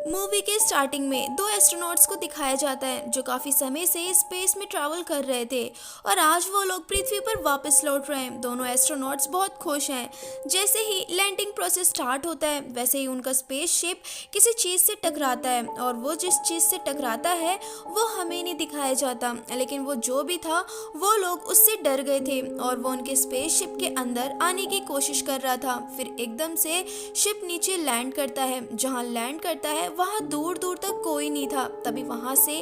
Movie के starting में दो एस्ट्रोनॉट्स को दिखाया जाता है जो काफी समय से स्पेस में ट्रैवल कर रहे थे और आज वो लोग पृथ्वी पर वापस लौट रहे हैं। दोनों एस्ट्रोनॉट्स बहुत खुश हैं। जैसे ही लैंडिंग प्रोसेस स्टार्ट होता है वैसे ही उनका स्पेसशिप किसी चीज से टकराता है और वो जिस चीज से टकराता है वो हमें नहीं दिखाया जाता, लेकिन वो जो भी था वो लोग उससे डर गए थे और वो उनके स्पेसशिप के अंदर आने की कोशिश कर रहा था। फिर एकदम से शिप नीचे लैंड करता है। जहाँ लैंड करता है वहाँ दूर दूर तक कोई नहीं था। तभी वहाँ से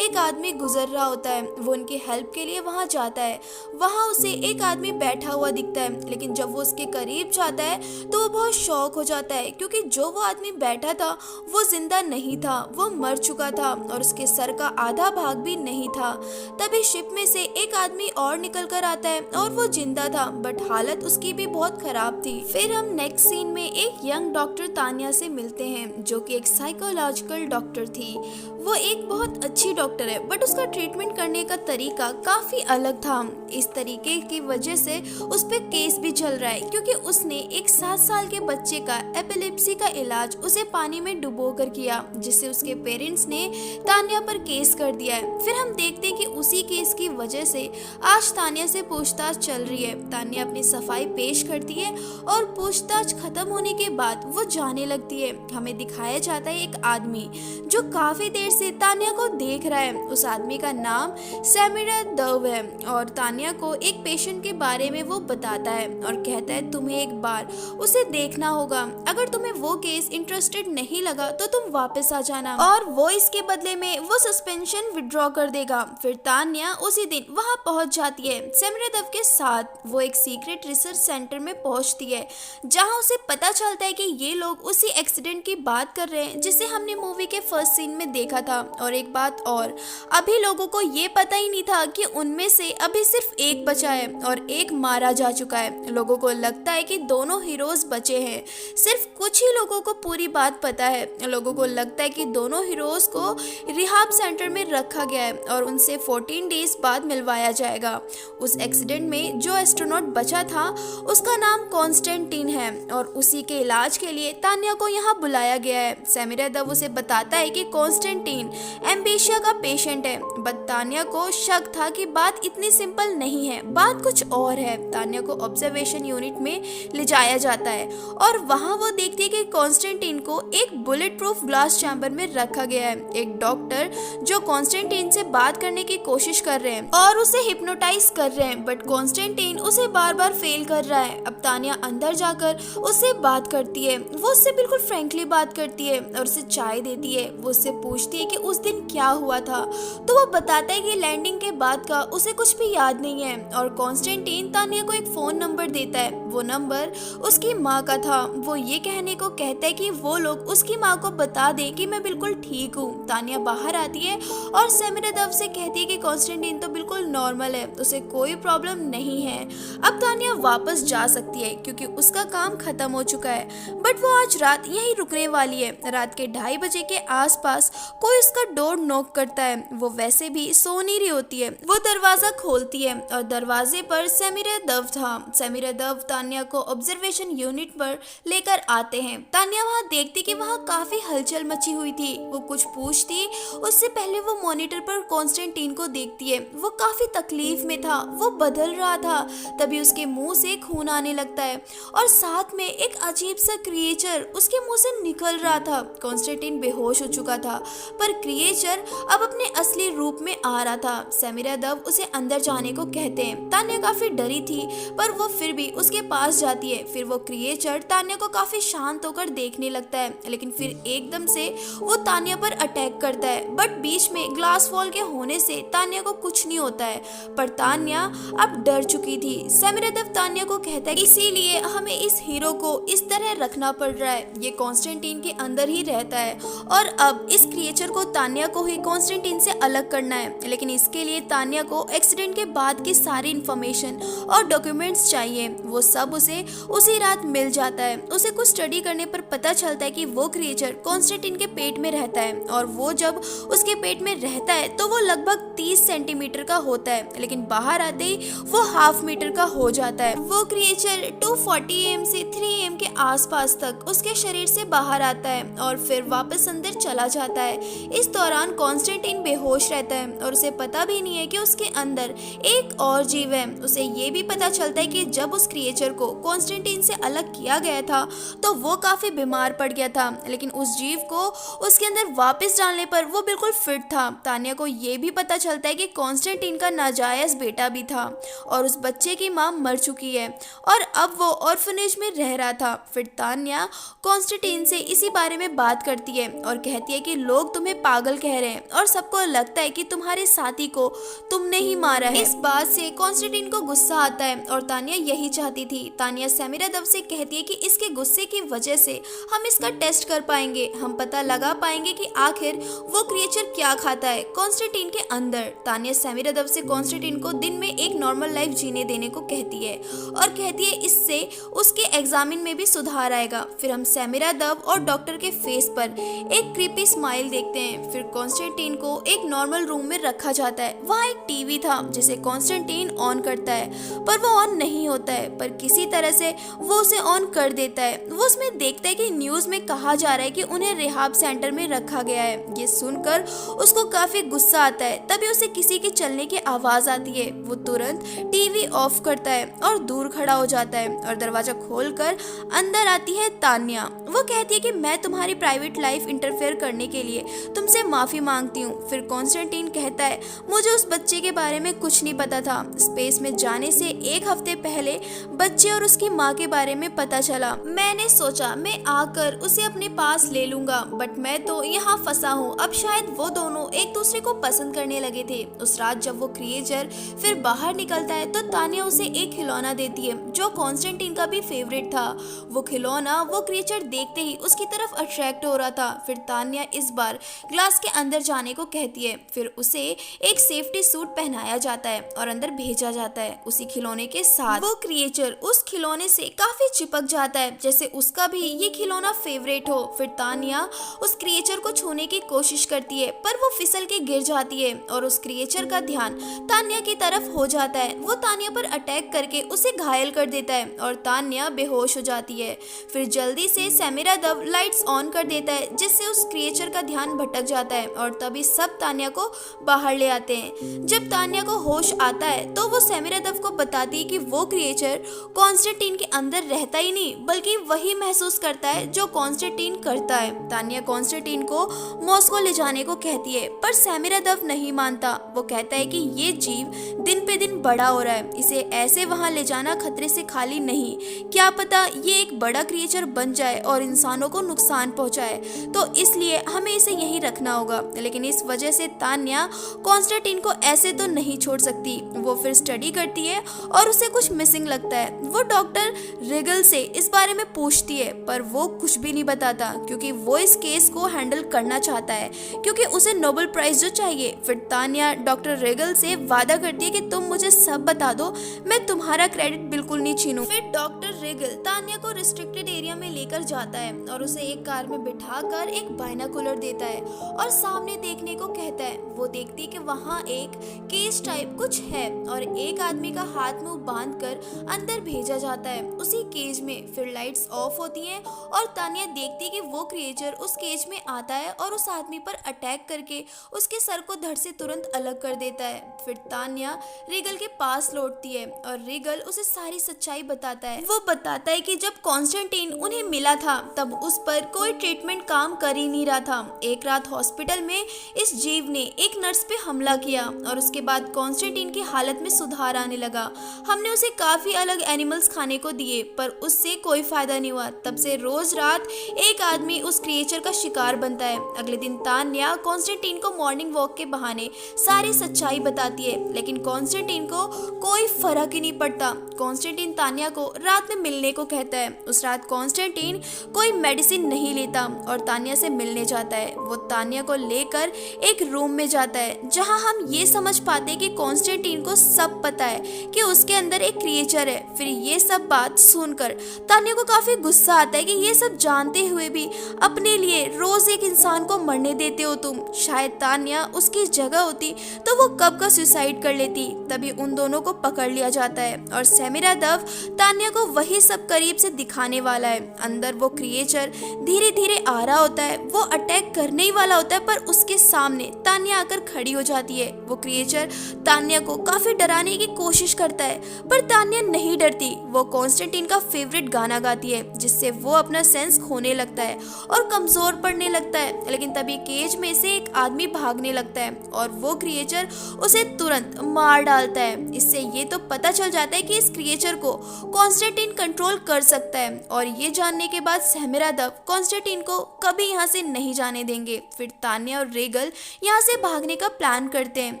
एक आदमी गुजर रहा होता है। वो उनकी हेल्प के लिए वहाँ जाता है। वहाँ उसे एक आदमी बैठा हुआ दिखता है, लेकिन जब वो उसके करीब जाता है तो वो बहुत शॉक हो जाता है क्योंकि जो वो आदमी बैठा था वो जिंदा नहीं था, वो मर चुका था और उसके सर का आधा भाग भी नहीं था। तभी शिप में से एक आदमी और निकल कर आता है और वो जिंदा था, बट हालत उसकी भी बहुत खराब थी। फिर हम नेक्स्ट सीन में एक यंग डॉक्टर तानिया से मिलते हैं जो कि एक साइकोलॉजिकल डॉक्टर थी। वो एक बहुत अच्छी डॉक्टर है, बट उसका ट्रीटमेंट करने का तरीका काफी अलग था। इस तरीके की वजह से उस पे केस भी चल रहा है क्योंकि उसने एक 7 साल के बच्चे का एपिलेप्सी का इलाज उसे पानी में डुबो कर किया, जिससे उसके पेरेंट्स ने तानिया पर केस कर दिया है। फिर हम देखते हैं कि उसी केस की वजह से आज तानिया से पूछताछ चल रही है। तानिया अपनी सफाई पेश करती है और पूछताछ खत्म होने के बाद वो जाने लगती है। हमें दिखाया जाता है एक आदमी जो काफी देर से तानिया को देख रहा है। उस आदमी का नाम समीरा दव है और तानिया को एक पेशेंट के बारे में वो बताता है और कहता है तुम्हें एक बार उसे देखना होगा। अगर तुम्हें वो केस इंटरेस्टेड नहीं लगा तो तुम वापस आ जाना, और वो इसके बदले में वो सस्पेंशन विड्रॉ कर देगा। फिर तानिया उसी दिन वहाँ पहुँच जाती है समीरा दव के साथ। वो एक सीक्रेट रिसर्च सेंटर में पहुँचती है जहाँ उसे पता चलता है कि ये लोग उसी एक्सीडेंट की बात कर रहे हैं जिसे हमने मूवी के फर्स्ट सीन में देखा था। और एक बात और, अभी लोगों को ये पता ही नहीं था कि उनमें से अभी सिर्फ एक बचा है और एक मारा जा चुका है। लोगों को लगता है कि दोनों हीरोज बचे हैं, सिर्फ कुछ ही लोगों को पूरी बात पता है। लोगों को लगता है कि दोनों हीरोज को रिहाब सेंटर में रखा गया है और उनसे 14 डेज बाद मिलवाया जाएगा। उस एक्सीडेंट में जो एस्ट्रोनॉट बचा था उसका नाम कॉन्स्टेंटीन है और उसी के इलाज के लिए तानिया को यहाँ बुलाया गया है। समीरा दव उसे बताता है कि कॉन्स्टेंटीन एम्बेशिया का पेशेंट है, बट तानिया को शक था कि बात इतनी सिंपल नहीं है, बात कुछ और है। तानिया को ऑब्जर्वेशन यूनिट में ले जाया जाता है और वहाँ वो देखती है कि कॉन्स्टेंटीन को एक बुलेट प्रूफ ग्लास चैम्बर में रखा गया है। एक डॉक्टर जो कॉन्स्टेंटीन से बात करने की कोशिश कर रहे हैं और उसे हिप्नोटाइज कर रहे हैं, बट कॉन्स्टेंटीन उसे बार बार फेल कर रहा है। अब तानिया अंदर जाकर उससे बात करती है। वो उससे बिल्कुल फ्रैंकली बात करती है और उसे चाय देती है। वो उससे पूछती है कि उस दिन क्या हुआ था, तो वो बताता है कि लैंडिंग के बाद का उसे कुछ भी याद नहीं है। और कॉन्स्टेंटीन तानिया को एक फोन नंबर देता है। वो नंबर उसकी माँ का था। वो ये कहने को कहता है कि वो लोग उसकी माँ को बता दे कि मैं बिल्कुल ठीक हूँ। तानिया बाहर आती है और समीरा दव से कहती है कि कॉन्स्टेंटीन तो बिल्कुल नॉर्मल है, उसे कोई प्रॉब्लम नहीं है। अब तानिया वापस जा सकती है क्योंकि उसका काम खत्म हो चुका है, बट वो आज रात यहीं रुकने वाली है। रात के 2:30 बजे के आसपास कोई उसका डोर नॉक करता है। वो वैसे भी सो नहीं रही होती है। वो दरवाजा खोलती है और दरवाजे पर समीरा दव था। समीरा दव तानिया को ऑब्जर्वेशन यूनिट पर लेकर आते हैं। तानिया वहाँ देखती कि वहाँ काफी हलचल मची हुई थी। वो कुछ पूछती उससे पहले वो मॉनिटर पर कॉन्स्टेंटीन को देखती है। वो काफी तकलीफ में था, वो बदल रहा था। तभी उसके मुंह से खून आने लगता है और साथ में एक अजीब सा क्रिएचर उसके मुंह से निकल रहा था। कॉन्स्टेंटीन बेहोश हो चुका था, पर क्रिएचर अब अपने असली रूप में आ रहा था। समीरा दव उसे अंदर जाने को कहते हैं। तानिया काफी डरी थी, पर वो फिर भी उसके पास जाती है। फिर वो क्रिएचर तानिया को काफी शांत होकर देखने लगता है, लेकिन फिर एकदम से वो तानिया पर अटैक करता है। बट बीच में ग्लास वॉल के होने से तानिया को कुछ नहीं होता है, पर तानिया अब डर चुकी थी। समीरा दव तानिया को कहता है इसीलिए हमें इस हीरो को इस तरह रखना पड़ रहा है, ये कॉन्स्टेंटीन के अंदर ही रहता है और अब इस क्रिएचर क्रिएचर को तान्या को ही कॉन्स्टेंटीन से अलग करना है, लेकिन इसके लिए तान्या को एक्सीडेंट के बाद की सारी इंफॉर्मेशन और डॉक्यूमेंट्स चाहिए। वो सब उसे उसी रात मिल जाता है। उसे कुछ स्टडी करने पर पता चलता है कि वो क्रिएचर कॉन्स्टेंटीन के पेट में रहता है, और वो जब उसके पेट में रहता है तो वो लगभग 30 सेंटीमीटर का होता है, लेकिन बाहर आते ही वो हाफ मीटर का हो जाता है। वो क्रिएचर 2:40 AM से 3 AM के आसपास तक उसके शरीर से बाहर आता है और फिर वापस अंदर चला जाता है। इस दौरान कॉन्स्टेंटीन बेहोश रहता है और उसे पता भी नहीं है कि उसके अंदर एक और जीव है। उसे ये भी पता चलता है कि जब उस क्रिएचर को कॉन्स्टेंटीन से अलग किया गया था तो वो काफी बीमार पड़ गया था, लेकिन उस जीव को उसके अंदर वापस डालने पर वो बिल्कुल फिट था। तान्या को ये भी पता चलता है कि कॉन्स्टेंटीन का नाजायज बेटा भी था और उस बच्चे की माँ मर चुकी है और अब वो ऑर्फनेज में रह रहा था। फिर तान्या कॉन्स्टेंटीन से इसी बारे में बात करती है और कहती है कि लोग तुम्हें पागल कह रहे हैं और सबको लगता है कि तुम्हारे साथी को तुमने ही मारा है। इस बात से कॉन्स्टेंटीन को गुस्सा आता है और तान्या यही चाहती थी। तान्या सेमिरादव से कहती है कि इसके गुस्से की वजह से हम इसका टेस्ट कर पाएंगे, हम पता लगा पाएंगे कि आखिर वो क्रिएचर क्या खाता है कॉन्स्टेंटीन के अंदर। तान्या सेमिरादव से कॉन्स्टेंटीन को दिन में एक नॉर्मल लाइफ जीने देने को कहती है और कहती है इससे उसके एग्जामिन में भी सुधार आएगा। फिर हम सेमिरादव और डॉक्टर के फेस पर एक क्रीपी स्माइल देखते हैं। फिर कॉन्स्टेंटीन को एक नॉर्मल रूम में रखा जाता है। वहाँ एक टीवी था जिसे कॉन्स्टेंटीन ऑन करता है, पर वो ऑन नहीं होता है, पर किसी तरह से वो उसे ऑन कर देता है। वो उसमें देखता है कि न्यूज में कहा जा रहा है कि उन्हें रिहाब सेंटर में रखा गया है। ये सुनकर उसको काफी गुस्सा आता है। तभी उसे किसी के चलने की आवाज आती है। वो तुरंत टीवी ऑफ करता है और दूर खड़ा हो जाता है और दरवाजा खोलकर अंदर आती है तान्या। वो कहती है कि मैं तुम्हारी प्राइवेट लाइफ इंटरफेयर करने के लिए तुमसे माफी मांगती हूँ। फिर कॉन्स्टेंटीन कहता है मुझे उस बच्चे के बारे में कुछ नहीं पता था। स्पेस में जाने से एक हफ्ते पहले बच्चे और उसकी माँ के बारे में पता चला। मैंने सोचा मैं आकर उसे अपने पास ले लूंगा, बट मैं तो यहाँ फंसा हूँ। अब शायद वो दोनों एक दूसरे को पसंद करने लगे थे। उस रात जब वो क्रिएचर फिर बाहर निकलता है तो तान्या उसे एक खिलौना देती है जो कॉन्स्टेंटीन का भी फेवरेट था। वो खिलौना वो क्रिएचर देखते ही उसकी तरफ अट्रैक्ट हो रहा था। फिर तान्या इस बार ग्लास के अंदर जाने को कहती है। फिर उसे एक सेफ्टी सूट पहनाया जाता है और अंदर भेजा जाता है उसी खिलौने के साथ। वो क्रिएचर उस खिलौने से काफी चिपक जाता है जैसे उसका भी ये खिलौना फेवरेट हो। फिर तान्या उस क्रिएचर को छूने की कोशिश करती है पर वो फिसल के गिर जाती है और उस क्रिएचर का ध्यान तान्या की तरफ हो जाता है। वो तान्या पर अटैक करके उसे घायल कर देता है और तान्या बेहोश हो जाती है। फिर जल्दी से सेमिरादव लाइट्स ऑन कर देता है जिससे उस क्रिएचर का ध्यान भटक जाता है और तभी सब तान्या को बाहर ले आते हैं। जब तान्या को होश आता है तो वो सेमिरादव को बताती है कि वो क्रिएचर कॉन्स्टेंटीन के अंदर रहता ही नहीं बल्कि वही महसूस करता है जो कॉन्स्टेंटीन करता है। तान्या कॉन्स्टेंटीन को मॉस्को ले जाने को कहती है पर सेमिरादव नहीं मानता। वो कहता है कि ये जीव दिन पे दिन बड़ा हो रहा है, इसे ऐसे वहां ले जाना खतरे से खाली नहीं। क्या पता ये एक बड़ा क्रिएचर बन जाए और इंसानों को नुकसान पहुंचाए, तो इसलिए हमें इसे यहीं रखना होगा। लेकिन इस वजह से तान्या कॉन्स्टेंटीन को ऐसे तो नहीं छोड़ सकती। वो फिर स्टडी करती है और उसे कुछ मिसिंग लगता है। वो डॉक्टर रिगल से इस बारे में पूछती है पर वो कुछ भी नहीं बताता क्योंकि वो इस केस को हैंडल करना चाहता है क्योंकि उसे नोबेल प्राइज जो चाहिए। फिर तान्या डॉक्टर रिगल से वादा करती है कि तुम मुझे सब बता दो, मैं तुम्हारा क्रेडिट बिल्कुल नहीं छीनूं। फिर डॉक्टर रिगल तान्या को रिस्ट्रिक्टेड एरिया में लेकर जाता है और उसे एक कार में बिठाकर एक बाइनोकुलर देता है और सामने देखने को कहता है। वो देखती है कि वहाँ एक केज टाइप कुछ है और एक आदमी का हाथ मुंह बांधकर अंदर भेजा जाता है उसी केज में। फिर लाइट्स ऑफ होती हैं और तान्या देखती है कि वो क्रिएचर उस केज में आता है और उस आदमी पर अटैक करके उसके सर को धड़ से तुरंत अलग कर देता है। फिर तान्या रिगल के पास लौटती है और रिगल उसे सारी सच्चाई बताता है। वो बताता है कि जब कॉन्स्टेंटीन उन्हें मिला था तब उस पर कोई ट्रीटमेंट काम कर ही नहीं रहा था। एक रात हॉस्पिटल में इस जीव ने एक नर्स पे हमला किया और उसके बाद कॉन्स्टेंटीन की हालत में सुधार आने लगा। हमने उसे काफी अलग एनिमल्स खाने को दिए पर उससे कोई फायदा नहीं हुआ। तब से रोज रात एक आदमी उस क्रिएचर का शिकार बनता है। अगले दिन तान्या कॉन्स्टेंटीन को मॉर्निंग वॉक के बहाने सारी सच्चाई बताती है लेकिन कॉन्स्टेंटीन को कोई फर्क ही नहीं पड़ता। कॉन्स्टेंटीन तान्या को रात में मिलने को कहता है। उस रात कॉन्स्टेंटीन कोई मेडिसिन नहीं लेता और तान्या से मिलने जाता है। वो तान्या को लेकर एक रूम में जाता है जहां हम ये समझ पाते हैं कि कॉन्स्टेंटीन को सब पता है कि उसके अंदर एक क्रिएचर है। फिर ये सब बात सुनकर तान्या को काफी गुस्सा आता है कि ये सब जानते हुए भी अपने लिए रोज एक इंसान को मरने देते हो तुम। शायद तान्या उसकी जगह होती तो वो कब का सुसाइड कर लेती। तभी उन दोनों को पकड़ लिया जाता है और सेमिरादव तान्या को वही सब करीब से दिखाने वाला है। अंदर वो क्रिएचर धीरे धीरे आ रहा होता है, वो अटैक करने ही वाला होता है, पर उसके सामने तान्या आकर खड़ी हो जाती है। वो क्रिएचर तान्या को काफी डराने की कोशिश करता है, पर तान्या नहीं डरती। वो कॉन्स्टेंटीन का फेवरेट गाना गाती है जिससे वो अपना सेंस खोने लगता है और कमजोर पड़ने लगता है। लेकिन तभी केज में से एक आदमी भागने लगता है और वो क्रिएचर उसे तुरंत मार डालता है। इससे ये तो पता चल जाता है कि इस क्रिएचर को कॉन्स्टेंटीन कंट्रोल कर सकता है और ये जानने के बाद सेमिरादव कॉन्स्टेंटीन को कभी यहाँ से नहीं जाने देंगे। फिर तान्या और रेगल यहाँ से भागने का प्लान करते हैं,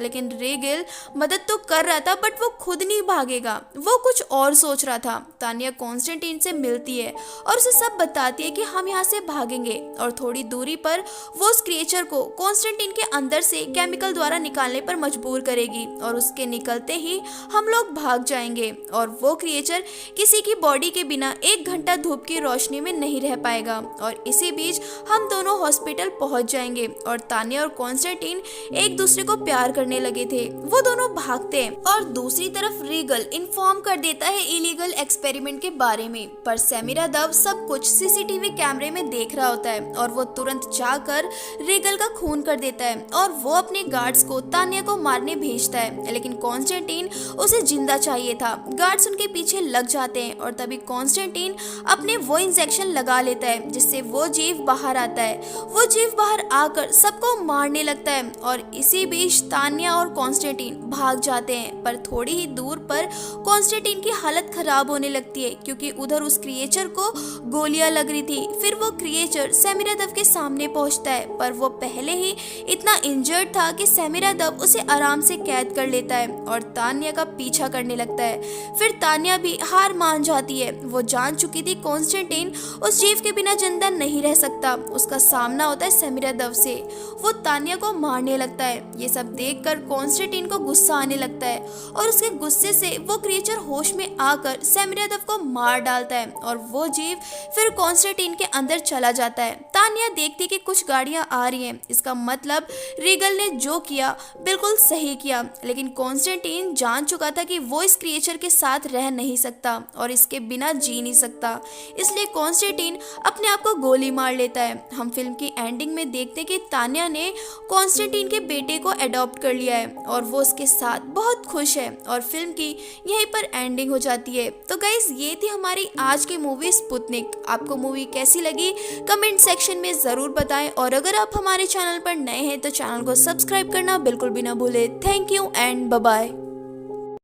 लेकिन रेगल मदद तो कर रहा था बट वो खुद नहीं भागेगा, वो कुछ और सोच रहा था। तान्या कॉन्स्टेंटीन से मिलती है और उसे सब बताती है कि हम यहाँ से भागेंगे और थोड़ी दूरी पर वो उस क्रिएचर को कॉन्स्टेंटीन के अंदर से केमिकल द्वारा निकालने पर मजबूर करेगी और उसके निकलते ही हम लोग भाग जाएंगे और वो क्रिएचर किसी की बॉडी के बिना 1 घंटा धूप की रोशनी में नहीं रह पाएगा। और इसी बीच हम दोनों हॉस्पिटल पहुंच जाएंगे और तान्या और कॉन्स्टेंटीन एक दूसरे को प्यार करने लगे थे। वो दोनों भागते हैं और दूसरी तरफ रीगल इन्फॉर्म कर देता है इलीगल एक्सपेरिमेंट के बारे में, पर सेमिरादव सब कुछ सीसीटीवी कैमरे में देख रहा होता है और वो तुरंत जाकर रीगल का खून कर देता है और वो अपने गार्ड्स को तान्या को मारने भेजता है। लेकिन कॉन्स्टेंटीन उसे जिंदा चाहिए था। गार्ड्स उनके पीछे लग जाते हैं और तभी कॉन्स्टेंटीन अपने वो इंजेक्शन लगा लेता है जिससे वो जीव बाहर आता है। वो जीव बाहर आकर सबको मारने लगता है और इसी बीच तान्या और कॉन्स्टेंटीन भाग जाते हैं, पर थोड़ी ही दूर पर कॉन्स्टेंटीन की हालत खराब होने लगती है क्योंकि उधर उस क्रिएचर को गोलियां लग रही थी। फिर वो क्रिएचर सेमिरादव के सामने पहुंचता है, पर वो पहले ही इतना इंजर्ड था कि सेमिरादव उसे आराम से कैद कर लेता है और तान्या का पीछा करने लगता है। फिर तान्या भी हार मान जाती है। वो जान चुकी थी कॉन्स्टेंटीन उस जीव के बिना जिंदा नहीं रह सकता। उसका सामना होता है सेमिरादव से। वो तान्या को मारने लगता है। ये सब देखकर कॉन्स्टेंटीन को गुस्सा आने लगता है और उसके गुस्से से वो क्रिएचर होश में आकर सेमिरादव को मार डालता है और वो जीव फिर कॉन्स्टेंटीन के अंदर चला जाता है। तान्या देखती कि कुछ गाड़ियां आ रही हैं, इसका मतलब रीगल ने जो किया बिल्कुल सही किया। लेकिन कॉन्स्टेंटीन जान चुका था कि वो इस क्रिएचर के साथ रह नहीं सकता और इसके बिना जी नहीं सकता, इसलिए कॉन्स्टेंटीन अपने आप को गोली मार लेता है। हम फिल्म की एंडिंग में देखते हैं कि तान्या ने कॉन्स्टेंटीन के बेटे को अडॉप्ट कर लिया है और वो उसके साथ बहुत खुश है और फिल्म की यहीं पर एंडिंग हो जाती है। तो गाइस, ये थी हमारी आज की मूवी स्पुतनिक। आपको मूवी कैसी लगी कमेंट सेक्शन में जरूर बताएं और अगर आप हमारे चैनल पर नए हैं तो चैनल को सब्सक्राइब करना बिल्कुल भी ना भूलें। Thank you and bye bye.